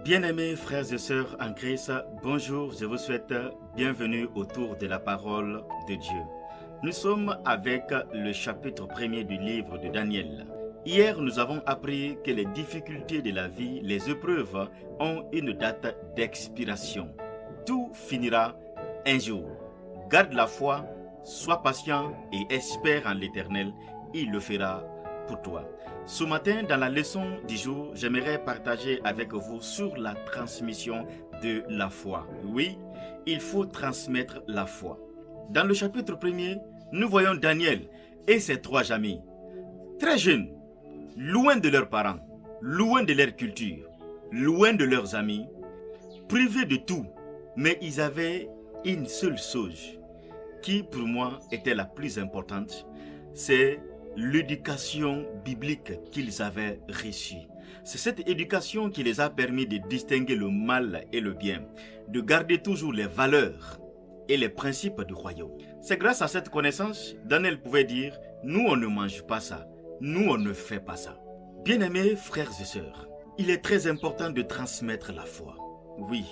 Bien-aimés frères et sœurs en Christ, bonjour, je vous souhaite bienvenue autour de la parole de Dieu. Nous sommes avec le chapitre 1er du livre de Daniel. Hier, nous avons appris que les difficultés de la vie, les épreuves, ont une date d'expiration. Tout finira un jour. Garde la foi, sois patient et espère en l'Éternel, il le fera pour toi. Ce matin, dans la leçon du jour, j'aimerais partager avec vous sur la transmission de la foi. Oui, il faut transmettre la foi. Dans le chapitre 1er, nous voyons Daniel et ses trois amis, très jeunes, loin de leurs parents, loin de leur culture, loin de leurs amis, privés de tout, mais ils avaient une seule chose qui pour moi était la plus importante, c'est l'éducation biblique qu'ils avaient reçue. C'est cette éducation qui les a permis de distinguer le mal et le bien, de garder toujours les valeurs et les principes du royaume. C'est grâce à cette connaissance, Daniel pouvait dire, nous on ne mange pas ça, nous on ne fait pas ça. Bien-aimés frères et sœurs, il est très important de transmettre la foi. Oui,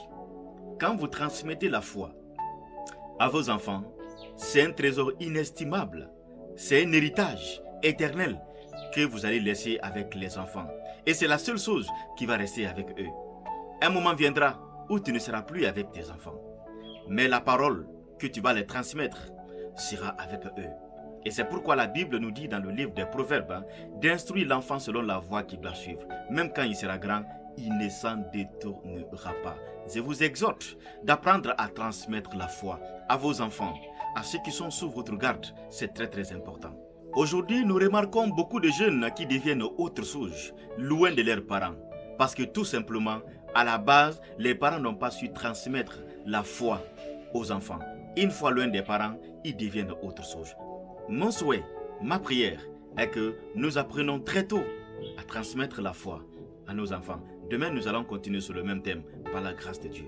quand vous transmettez la foi à vos enfants, c'est un trésor inestimable, c'est un héritage éternel que vous allez laisser avec les enfants. Et c'est la seule chose qui va rester avec eux. Un moment viendra où tu ne seras plus avec tes enfants. Mais la parole que tu vas les transmettre sera avec eux. Et c'est pourquoi la Bible nous dit dans le livre des Proverbes d'instruire l'enfant selon la voie qu'il doit suivre. Même quand il sera grand, il ne s'en détournera pas. Je vous exhorte d'apprendre à transmettre la foi à vos enfants, à ceux qui sont sous votre garde. C'est très très important. Aujourd'hui, nous remarquons beaucoup de jeunes qui deviennent autre chose, loin de leurs parents. Parce que tout simplement, à la base, les parents n'ont pas su transmettre la foi aux enfants. Une fois loin des parents, ils deviennent autre chose. Mon souhait, ma prière, est que nous apprenons très tôt à transmettre la foi à nos enfants. Demain, nous allons continuer sur le même thème, par la grâce de Dieu.